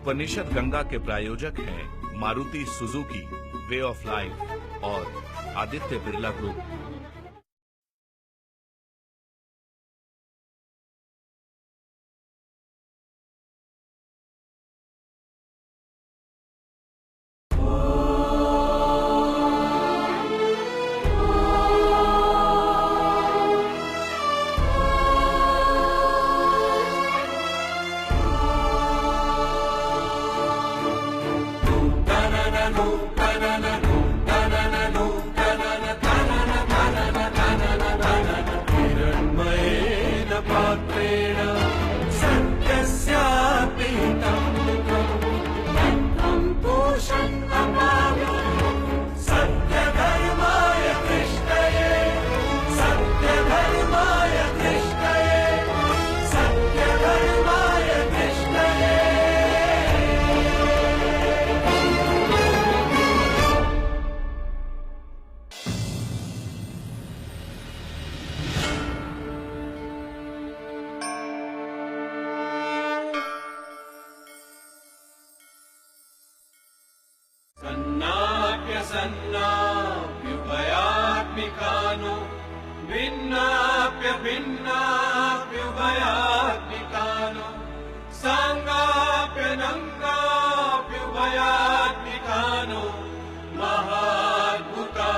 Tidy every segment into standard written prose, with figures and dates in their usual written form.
उपनिषद गंगा के प्रायोजक हैं Maruti Suzuki, way of life और आदित्य बिरला ग्रुप। सन्नाप्युभयात्मिकानो भिन्नाप्युभयात्मिकानो सांगाप्यनङ्गाप्युभयात्मिकानो महाद्भुता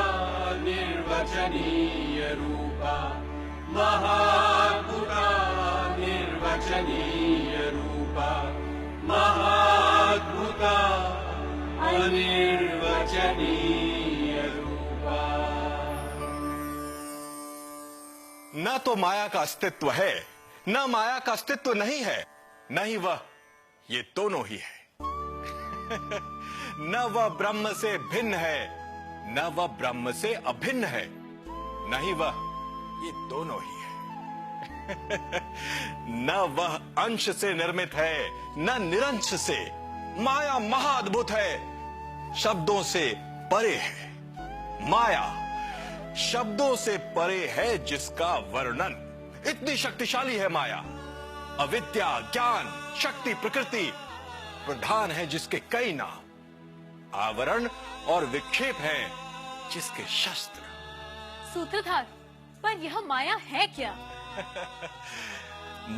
निर्वचनीय रूपा महाद्भुता निर्वचनीय रूपा महाद्भुता अनिर्वचनीय रूपा। न तो माया का अस्तित्व है, न माया का अस्तित्व नहीं है, न ही वह, ये दोनों ही है। न वह ब्रह्म से भिन्न है, न वह ब्रह्म से अभिन्न है, न ही वह, ये दोनों ही है। न वह अंश से निर्मित है, न निरंश से। माया महाअद्भुत है, शब्दों से परे है। माया शब्दों से परे है, जिसका वर्णन इतनी शक्तिशाली है माया। अविद्या, ज्ञान, शक्ति, प्रकृति प्रधान है, जिसके कई नाम। आवरण और विक्षेप है, जिसके शस्त्र। सूत्रधार, पर यह माया है क्या?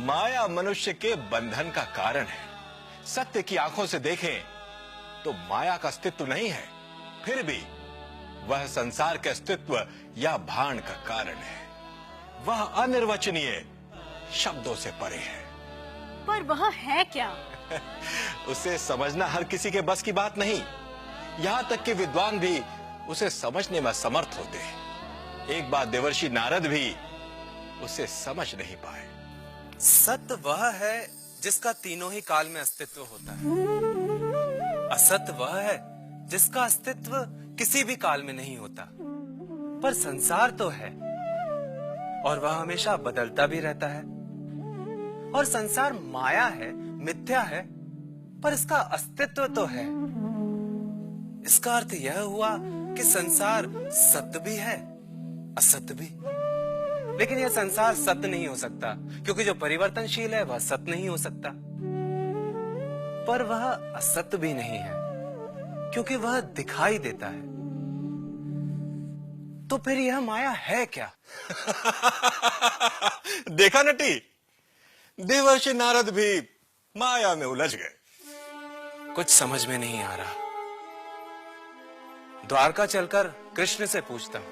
माया मनुष्य के बंधन का कारण है। सत्य की आंखों से देखें तो माया का अस्तित्व नहीं है, फिर भी वह संसार के अस्तित्व या भान का कारण है। वह अनिर्वचनीय, शब्दों से परे है। पर वह है क्या? उसे समझना हर किसी के बस की बात नहीं। यहां तक कि विद्वान भी उसे समझने में असमर्थ होते हैं। एक बात देवर्षि नारद भी उसे समझ नहीं पाए। सत्य वह है जिसका तीनों ही काल में अस्तित्व होता है। असत्य वह है जिसका अस्तित्व किसी भी काल में नहीं होता। पर संसार तो है और वह हमेशा बदलता भी रहता है। और संसार माया है, मिथ्या है, पर इसका अस्तित्व तो है। इसका अर्थ यह हुआ कि संसार सत्य भी है, असत्य भी। लेकिन यह संसार सत्य नहीं हो सकता, क्योंकि जो परिवर्तनशील है वह सत्य नहीं हो सकता। पर वह असत्य भी नहीं है, क्योंकि वह दिखाई देता है। तो फिर यह माया है क्या? देखा नटी, देवर्षि नारद भी माया में उलझ गए। कुछ समझ में नहीं आ रहा। द्वारका चलकर कृष्ण से पूछता हूं,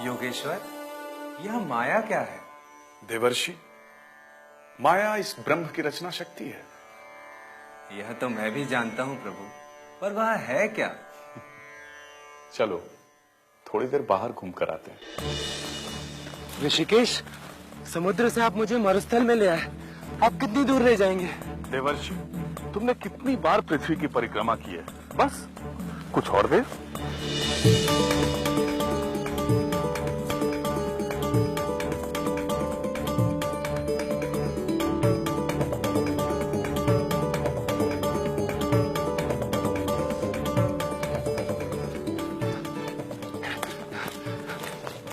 योगेश्वर, यह माया क्या है? देवर्षि, माया इस ब्रह्म की रचना शक्ति है। यह तो मैं भी जानता हूं प्रभु, पर वह है क्या? चलो थोड़ी देर बाहर घूम कर आते हैं। ऋषिकेश, समुद्र से आप मुझे मरुस्थल में ले आए। आप कितनी दूर ले जाएंगे? देवर्षि, तुमने कितनी बार पृथ्वी की परिक्रमा की है, बस कुछ और देर।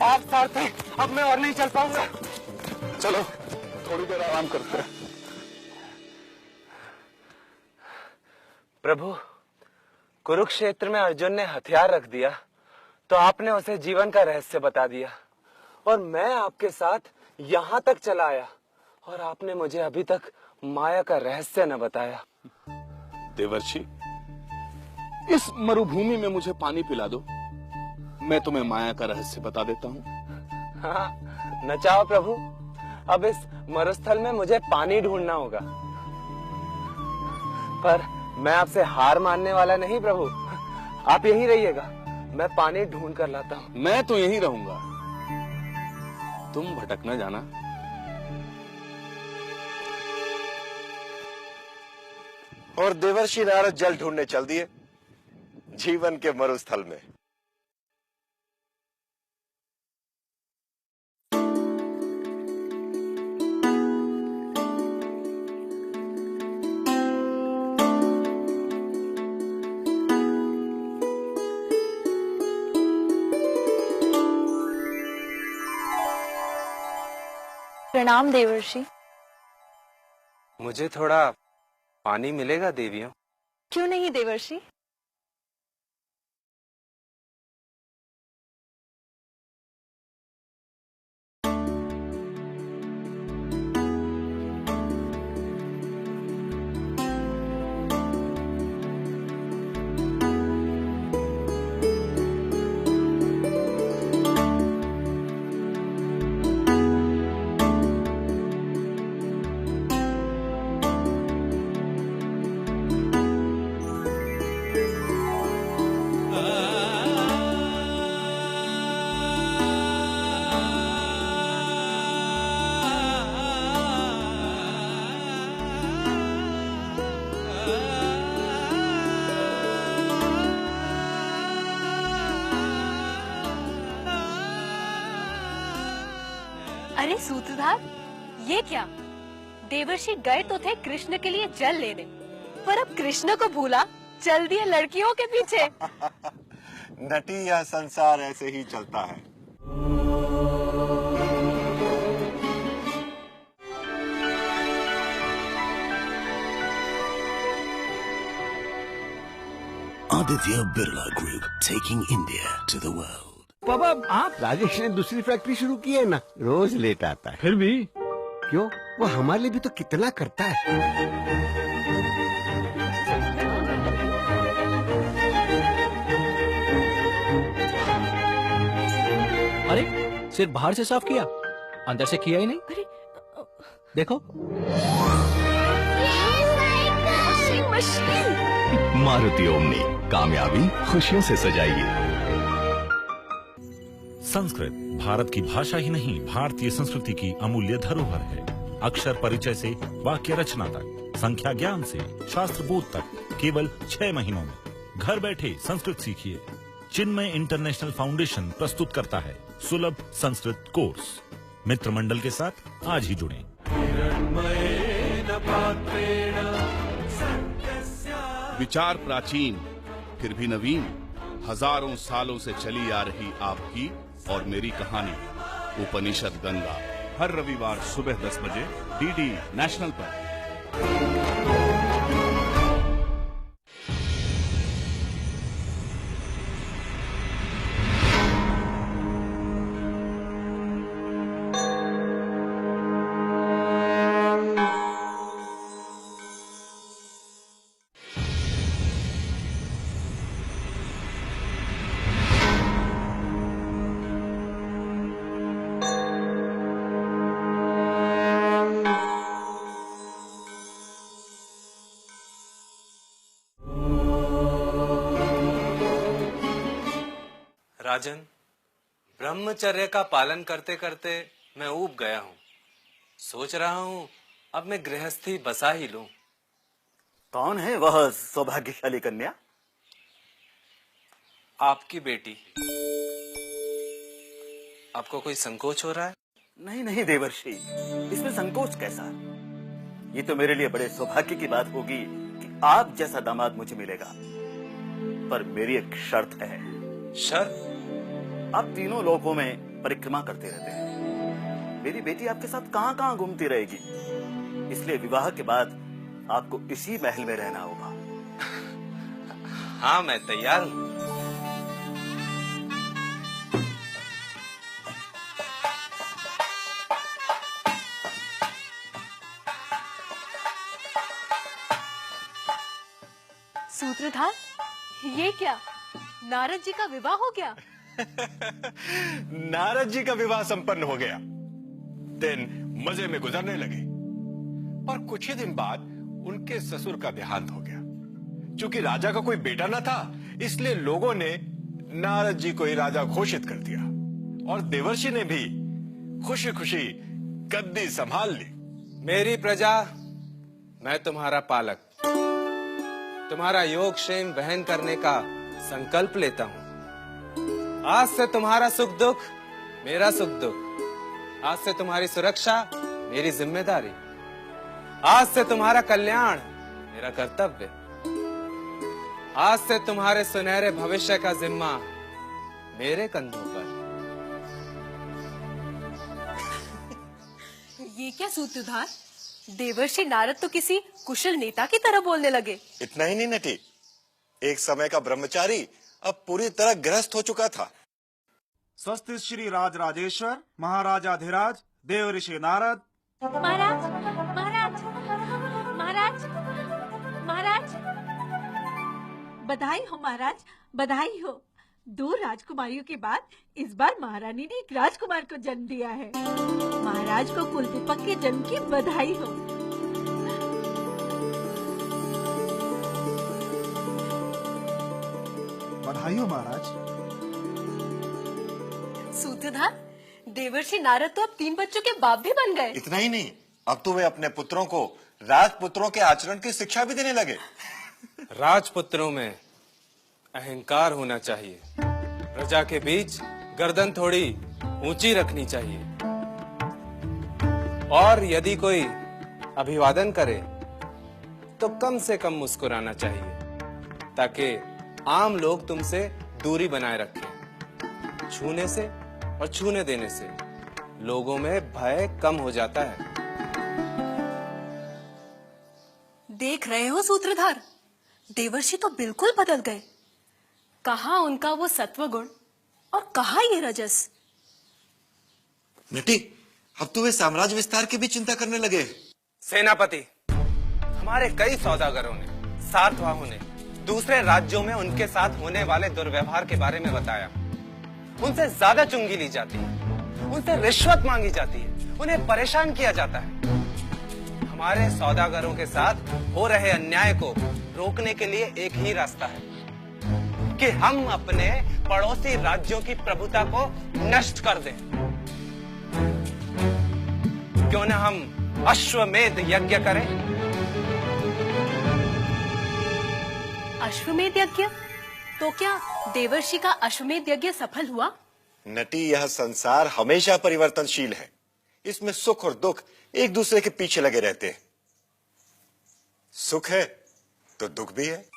आप सारथी, अब मैं और नहीं चल पाऊंगा। चलो थोड़ी देर आराम करते हैं। प्रभु, कुरुक्षेत्र में अर्जुन ने हथियार रख दिया तो आपने उसे जीवन का रहस्य बता दिया, और मैं आपके साथ यहाँ तक चला आया और आपने मुझे अभी तक माया का रहस्य न बताया। देवर्षि, इस मरुभूमि में मुझे पानी पिला दो, मैं तुम्हें माया का रहस्य बता देता हूँ। हाँ, न चाहो प्रभु, अब इस मरुस्थल में मुझे पानी ढूंढना होगा, पर मैं आपसे हार मानने वाला नहीं प्रभु। आप यहीं रहिएगा, मैं पानी ढूंढ कर लाता हूँ। मैं तो यहीं रहूंगा, तुम भटक न जाना। और देवर्षि नारद जल ढूंढने चल दिए जीवन के मरुस्थल में। प्रणाम देवर्षि। मुझे थोड़ा पानी मिलेगा देवियों? क्यों नहीं देवर्षि। अरे सूत्रधार, ये क्या? देवर्षि गए तो थे कृष्ण के लिए जल लेने, पर अब कृष्ण को भूला चल दिए लड़कियों के पीछे। नटी, यह संसार ऐसे ही चलता है। Aditya Birla Group, taking India to the world. पापा, आप? राजेश ने दूसरी फैक्ट्री शुरू की है ना, रोज लेट आता है। फिर भी क्यों? वो हमारे लिए भी तो कितना करता है। अरे, सिर्फ बाहर से साफ किया, अंदर से किया ही नहीं। अरे देखो, मारुति ओमनी, कामयाबी खुशियों से सजाइए। संस्कृत भारत की भाषा ही नहीं, भारतीय संस्कृति की अमूल्य धरोहर है। अक्षर परिचय से वाक्य रचना तक, संख्या ज्ञान से शास्त्र बोध तक, केवल 6 महीनों में घर बैठे संस्कृत सीखिए। चिन्मय इंटरनेशनल फाउंडेशन प्रस्तुत करता है सुलभ संस्कृत कोर्स। मित्र मंडल के साथ आज ही जुड़ें। विचार प्राचीन फिर भी नवीन, हजारों सालों से चली आ रही आपकी और मेरी कहानी उपनिषद गंगा, हर रविवार सुबह 10 बजे डीडी नेशनल पर। राजन, ब्रह्मचर्य का पालन करते करते मैं ऊब गया हूँ। सोच रहा हूँ अब मैं गृहस्थी बसा ही लूं। कौन है वह सौभाग्यशाली कन्या? आपकी बेटी। आपको कोई संकोच हो रहा है? नहीं नहीं देवर्षि, इसमें संकोच कैसा? ये तो मेरे लिए बड़े सौभाग्य की बात होगी कि आप जैसा दामाद मुझे मिलेगा। पर मेरी एक शर्त है। शर्त? आप तीनों लोकों में परिक्रमा करते रहते हैं, मेरी बेटी आपके साथ कहां कहां घूमती रहेगी, इसलिए विवाह के बाद आपको इसी महल में रहना होगा। हाँ, मैं तैयार हूँ। सूत्रधार, ये क्या? नारद जी का विवाह हो गया? नारद जी का विवाह संपन्न हो गया। दिन मजे में गुजरने लगे, पर कुछ ही दिन बाद उनके ससुर का देहांत हो गया। चूंकि राजा का कोई बेटा न था, इसलिए लोगों ने नारद जी को ही राजा घोषित कर दिया और देवर्षि ने भी खुशी खुशी गद्दी संभाल ली। मेरी प्रजा, मैं तुम्हारा पालक, तुम्हारा योग क्षेम वहन करने का संकल्प लेता हूँ। आज से तुम्हारा सुख दुख मेरा सुख दुख, आज से तुम्हारी सुरक्षा मेरी जिम्मेदारी, आज से तुम्हारा कल्याण मेरा कर्तव्य, आज से तुम्हारे सुनहरे भविष्य का जिम्मा मेरे कंधों पर। ये क्या सूत्रधार? देवर्षि नारद तो किसी कुशल नेता की तरह बोलने लगे। इतना ही नहीं नटी, एक समय का ब्रह्मचारी अब पूरी तरह गृहस्थ हो चुका था। स्वस्ति श्री राज राजेश्वर महाराजाधिराज देवऋषि नारद। महाराज, महाराज, महाराज, महाराज, बधाई हो महाराज, बधाई हो। 2 राजकुमारियों के बाद इस बार महारानी ने एक राजकुमार को जन्म दिया है। महाराज को कुलदीपक के जन्म की बधाई हो। बधाई हो महाराज। सूत्रधार, देवर्षि नारद तो अब 3 बच्चों के बाप भी बन गए। इतना ही नहीं, अब तो वे अपने पुत्रों को राजपुत्रों के आचरण की शिक्षा भी देने लगे। राजपुत्रों में अहंकार होना चाहिए, प्रजा के बीच गर्दन थोड़ी ऊंची रखनी चाहिए, और यदि कोई अभिवादन करे तो कम से कम मुस्कुराना चाहिए, ताकि आम लोग तुमसे दूरी बनाए रखें। छूने से और छूने देने से लोगों में भय कम हो जाता है। देख रहे हो सूत्रधार, देवर्षि तो बिल्कुल बदल गए। कहाँ उनका वो सत्व गुण और कहाँ ये रजस। नटी, अब तो वे साम्राज्य विस्तार की भी चिंता करने लगे। सेनापति, हमारे कई सौदागरों ने, सातवाहों ने दूसरे राज्यों में उनके साथ होने वाले दुर्व्यवहार के बारे में बताया। उनसे ज्यादा चुंगी ली जाती है, उनसे रिश्वत मांगी जाती है, उन्हें परेशान किया जाता है। हमारे सौदागरों के साथ हो रहे अन्याय को रोकने के लिए एक ही रास्ता है कि हम अपने पड़ोसी राज्यों की प्रभुता को नष्ट कर दें। क्यों न हम अश्वमेध यज्ञ करें? अश्वमेध यज्ञ? तो क्या देवर्षि का अश्वमेध यज्ञ सफल हुआ? नटी, यह संसार हमेशा परिवर्तनशील है। इसमें सुख और दुख एक दूसरे के पीछे लगे रहते हैं। सुख है तो दुख भी है।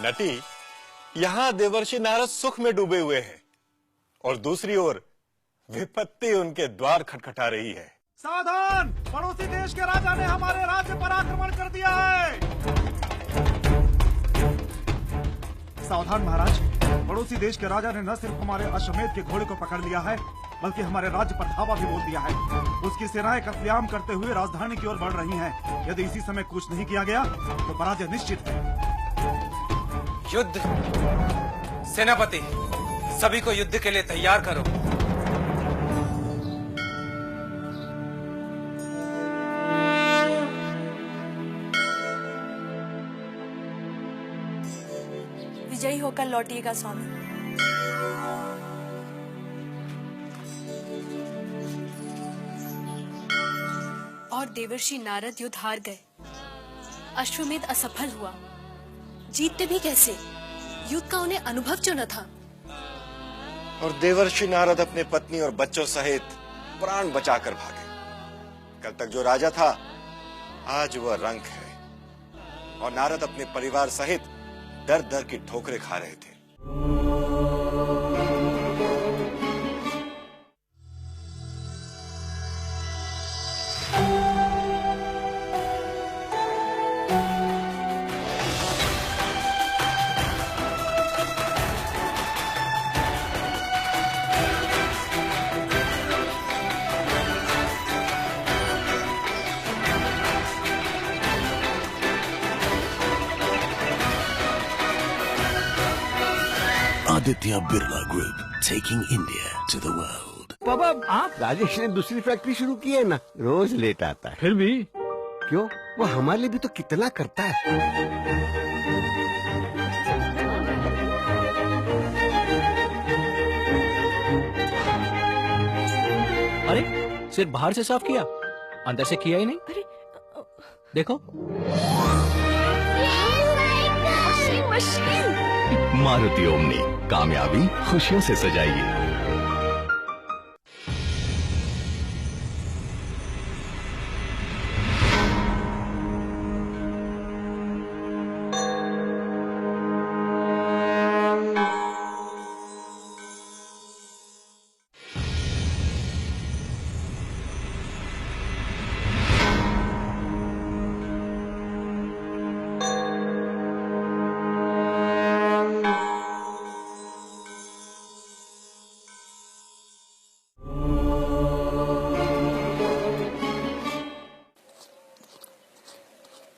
नटी, यहां देवर्षि नारद सुख में डूबे हुए हैं और दूसरी ओर विपत्ति उनके द्वार खटखटा रही है। सावधान! पड़ोसी देश के राजा ने हमारे राज्य पर आक्रमण कर दिया है। सावधान महाराज, पड़ोसी देश के राजा ने न सिर्फ हमारे अश्वमेध के घोड़े को पकड़ लिया है, बल्कि हमारे राज्य पर धावा भी बोल दिया है। उसकी सेनाएं कत्लेआम करते हुए राजधानी की ओर बढ़ रही हैं। यदि इसी समय कुछ नहीं किया गया तो पराजय निश्चित है। युद्ध। सेनापति, सभी को युद्ध के लिए तैयार करो। विजयी होकर लौटिएगा स्वामी। और देवर्षि नारद युद्ध हार गए। अश्वमेध असफल हुआ। जीतते भी कैसे? युद्ध का उन्हें अनुभव क्यों न था? और देवर्षि नारद अपने पत्नी और बच्चों सहित प्राण बचाकर भागे। कल तक जो राजा था, आज वह रंक है। और नारद अपने परिवार सहित दर दर की ठोकरें खा रहे थे। Aditya Birla Group, taking India to the world. पापा, आप राजेश ने दूसरी फैक्ट्री शुरू की है ना, रोज लेट आता है। फिर भी क्यों? वो हमारे लिए भी तो कितना करता है। अरे सिर्फ बाहर से साफ किया, अंदर से किया ही नहीं। अरे देखो, मशीन। मारुति ओमनी, कामयाबी खुशियों से सजाइए।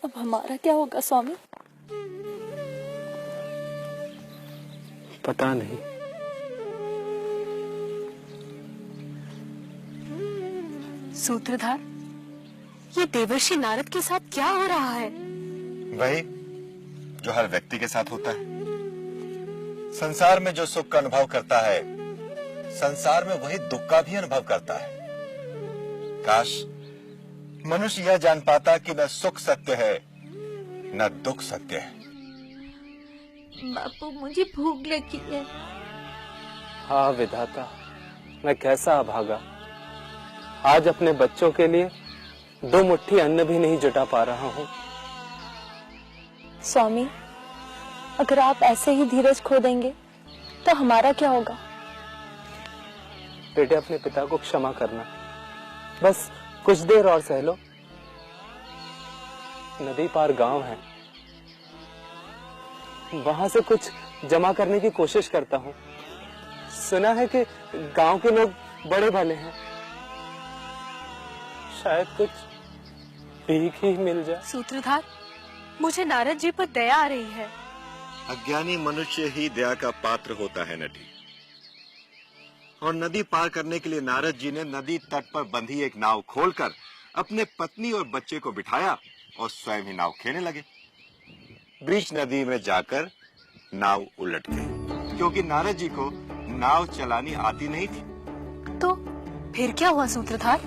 अब हमारा क्या होगा स्वामी? पता नहीं। सूत्रधार, ये देवर्षि नारद के साथ क्या हो रहा है? वही जो हर व्यक्ति के साथ होता है। संसार में जो सुख का अनुभव करता है, संसार में वही दुख का भी अनुभव करता है। काश मनुष्य यह जान पाता कि न सुख सत्य है, न दुख सत्य है। बापू, मुझे भूख लगी है। हाँ विधाता, मैं कैसा अभागा। आज अपने बच्चों के लिए 2 मुट्ठी अन्न भी नहीं जुटा पा रहा हूँ। स्वामी, अगर आप ऐसे ही धीरज खो देंगे तो हमारा क्या होगा? बेटे, अपने पिता को क्षमा करना। बस कुछ देर और सह लो। नदी पार गांव है, वहां से कुछ जमा करने की कोशिश करता हूँ। सुना है कि गांव के लोग बड़े भले हैं, शायद कुछ भीख ही मिल जाए। सूत्रधार, मुझे नारद जी पर दया आ रही है। अज्ञानी मनुष्य ही दया का पात्र होता है नटी। और नदी पार करने के लिए नारद जी ने नदी तट पर बंधी एक नाव खोलकर अपने पत्नी और बच्चे को बिठाया और स्वयं ही नाव खेने लगे। बीच नदी में जाकर नाव उलट गई, क्योंकि नारद जी को नाव चलानी आती नहीं थी। तो फिर क्या हुआ सूत्रधार?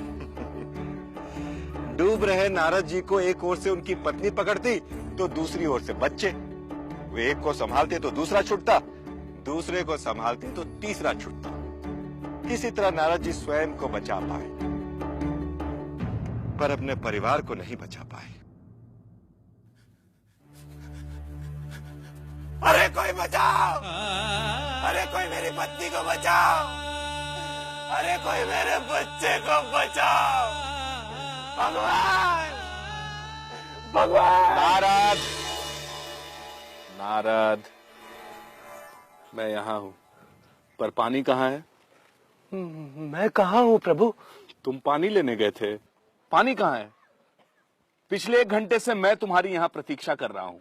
डूब रहे नारद जी को एक ओर से उनकी पत्नी पकड़ती तो दूसरी ओर से बच्चे। वे एक को संभालते तो दूसरा छूटता, दूसरे को संभालते तो तीसरा छूटता। किसी तरह नारद जी स्वयं को बचा पाए, पर अपने परिवार को नहीं बचा पाए। अरे कोई बचाओ! अरे कोई मेरी पत्नी को बचाओ! अरे कोई मेरे बच्चे को बचाओ! भगवान! भगवान! नारद! नारद! मैं यहाँ हूँ, पर पानी कहाँ है? मैं कहाँ हूँ प्रभु? तुम पानी लेने गए थे, पानी कहाँ है? पिछले 1 घंटे से मैं तुम्हारी यहाँ प्रतीक्षा कर रहा हूँ।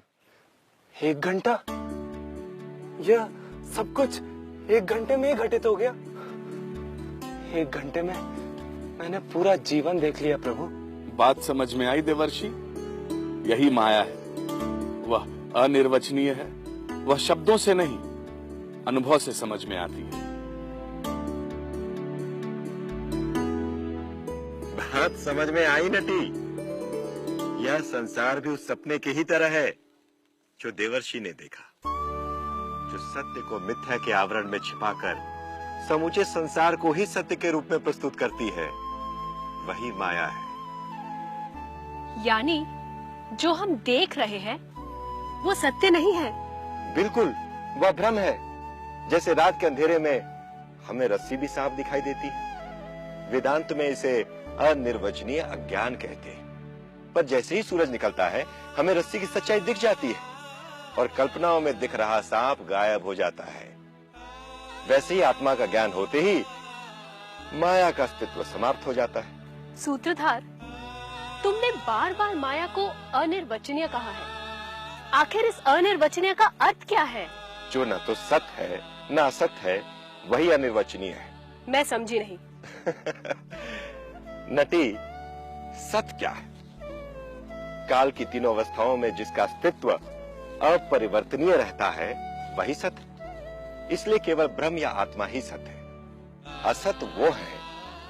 1 घंटा? यह सब कुछ 1 घंटे में ही घटित हो गया। 1 घंटे में मैंने पूरा जीवन देख लिया प्रभु। बात समझ में आई देवर्षि? यही माया है, वह अनिर्वचनीय है, वह शब्दों से नहीं अनुभव से समझ में आती है। बात समझ में आई नटी? यह संसार भी उस सपने के ही तरह है जो देवर्षि ने देखा, जो सत्य को मिथ्या के आवरण में छिपाकर समूचे संसार को ही सत्य के रूप में प्रस्तुत करती है। वही माया है। यानी जो हम देख रहे हैं वो सत्य नहीं है। बिल्कुल, वह भ्रम है। जैसे रात के अंधेरे में हमें रस्सी भी साफ दिखाई देती है। वेदांत में इसे अनिर्वचनीय अज्ञान कहते हैं। पर जैसे ही सूरज निकलता है हमें रस्सी की सच्चाई दिख जाती है और कल्पनाओं में दिख रहा सांप गायब हो जाता है। वैसे ही आत्मा का ज्ञान होते ही माया का अस्तित्व समाप्त हो जाता है। सूत्रधार, तुमने बार बार माया को अनिर्वचनीय कहा है। आखिर इस अनिर्वचनीय का अर्थ क्या है? जो न तो सत्य है न असत है, वही अनिर्वचनीय है। मैं समझी नहीं। नटी, सत्य क्या है? काल की तीनों अवस्थाओं में जिसका अस्तित्व अपरिवर्तनीय रहता है वही सत्य। इसलिए केवल ब्रह्म या आत्मा ही सत्य है। असत वो है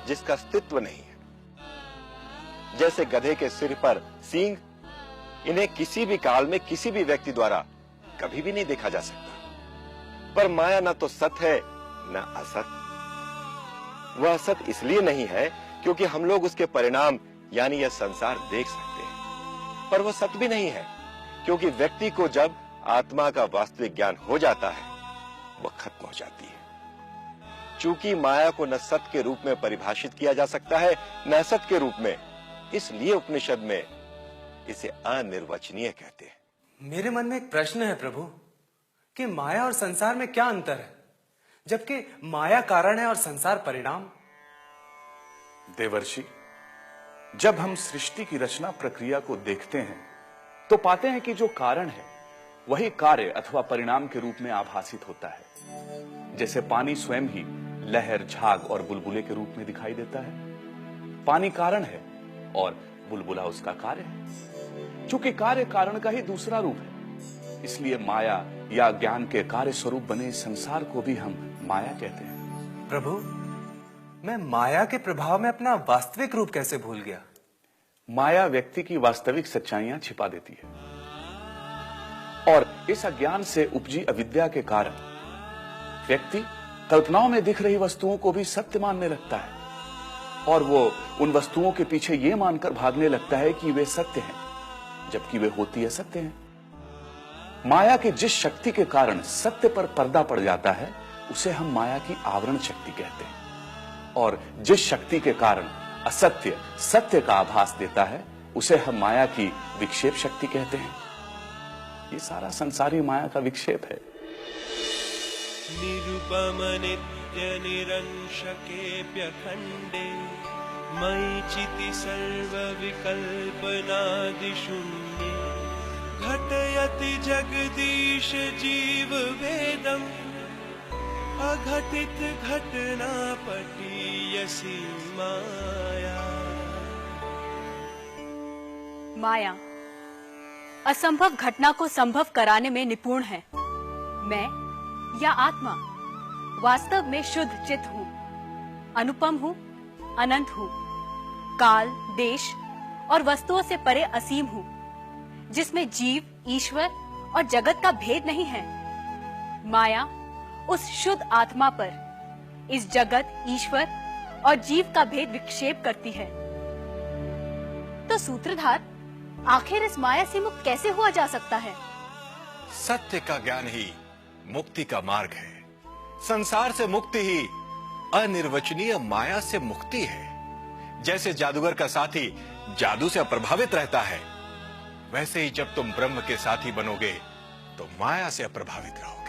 जिसका अस्तित्व नहीं है। जैसे गधे के सिर पर सींग, इन्हें किसी भी काल में किसी भी व्यक्ति द्वारा कभी भी नहीं देखा जा सकता। पर माया न तो सत्य है न असत। वह असत इसलिए नहीं है क्योंकि हम लोग उसके परिणाम यानी यह संसार देख सकते हैं, पर वह सत्य भी नहीं है क्योंकि व्यक्ति को जब आत्मा का वास्तविक ज्ञान हो जाता है वह खत्म हो जाती है। चूंकि माया को न सत्य के रूप में परिभाषित किया जा सकता है न असत के रूप में, इसलिए उपनिषद में इसे अनिर्वचनीय कहते हैं। मेरे मन में एक प्रश्न है प्रभु कि माया और संसार में क्या अंतर है, जबकि माया कारण है और संसार परिणाम। देवर्षि, जब हम सृष्टि की रचना प्रक्रिया को देखते हैं तो पाते हैं कि जो कारण है वही कार्य अथवा परिणाम के रूप में आभासित होता है। जैसे पानी स्वयं ही लहर, झाग और बुलबुले के रूप में दिखाई देता है। पानी कारण है और बुलबुला उसका कार्य है। चूंकि कार्य कारण का ही दूसरा रूप है, इसलिए माया या ज्ञान के कार्य स्वरूप बने संसार को भी हम माया कहते हैं। प्रभु, मैं माया के प्रभाव में अपना वास्तविक रूप कैसे भूल गया? माया व्यक्ति की वास्तविक सच्चाइयां छिपा देती है और इस अज्ञान से उपजी अविद्या के कारण व्यक्ति कल्पनाओं में दिख रही वस्तुओं को भी सत्य मानने लगता है और वो उन वस्तुओं के पीछे ये मानकर भागने लगता है कि वे सत्य हैं, जबकि वे होती असत्य हैं। माया की जिस शक्ति के कारण सत्य पर पर्दा पड़ जाता है उसे हम माया की आवरण शक्ति कहते हैं और जिस शक्ति के कारण असत्य सत्य का आभास देता है उसे हम माया की विक्षेप शक्ति कहते हैं। ये सारा संसारी माया का विक्षेप है। निरुपम नित्य निरंशकेऽप्यखण्डे मयि चिति सर्व विकल्पनादि शून्ये घटयति जगदीश जीव वेदम् अघटित घटना पटीयसी माया। माया असंभव घटना को संभव कराने में निपुण है। मैं या आत्मा वास्तव में शुद्ध चित हूँ, अनुपम हूँ, अनंत हूँ, काल, देश और वस्तुओं से परे असीम हूँ, जिसमें जीव, ईश्वर और जगत का भेद नहीं है। माया उस शुद्ध आत्मा पर इस जगत, ईश्वर और जीव का भेद विक्षेप करती है। तो सूत्रधार, आखिर इस माया से मुक्त कैसे हुआ जा सकता है? सत्य का ज्ञान ही मुक्ति का मार्ग है। संसार से मुक्ति ही अनिर्वचनीय माया से मुक्ति है। जैसे जादूगर का साथी जादू से अप्रभावित रहता है, वैसे ही जब तुम ब्रह्म के साथी बनोगे तो माया से अप्रभावित रहोगे।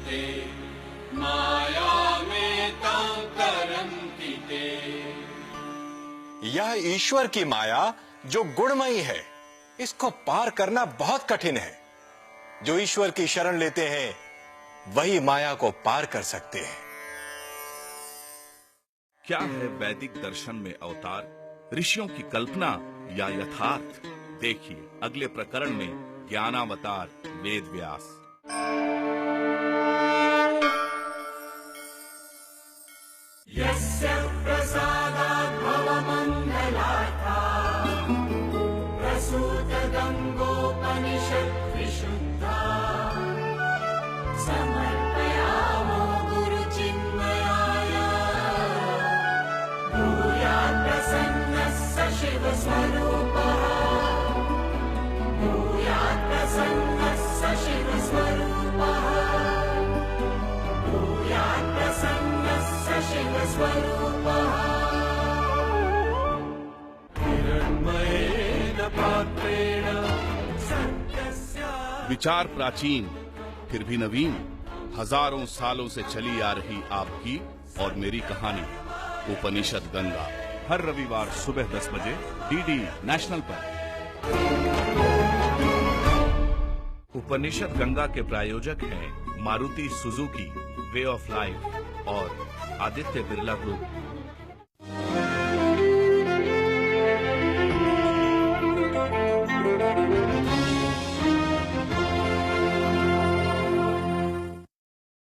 ते माया में तां करन्ति ते। यह ईश्वर की माया जो गुणमयी है, इसको पार करना बहुत कठिन है। जो ईश्वर की शरण लेते हैं वही माया को पार कर सकते हैं। क्या है वैदिक दर्शन में अवतार, ऋषियों की कल्पना या यथार्थ? देखिए अगले प्रकरण में ज्ञानावतार वेद व्यास। यस्य प्रसादात् भवमङ्गलार्था प्रसूत गङ्गोपनिषत् विशुद्धा समर्पयामो गुरुचिन्मयाय भूयात् प्रसन्नः स शिवस्वरूपः भूयात् प्रसन्नः स शिवस्वरूपः भूयात् प्रसन्नः स शिवस्वरूपः हिरण्मयेन पात्रेण सत्यस्य। विचार प्राचीन फिर भी नवीन, हजारों सालों से चली आ रही आपकी और मेरी कहानी उपनिषद गंगा, हर रविवार सुबह 10 बजे डीडी नेशनल पर। उपनिषद गंगा के प्रायोजक हैं Maruti Suzuki, way of life और आदित्य बिरला ग्रुप।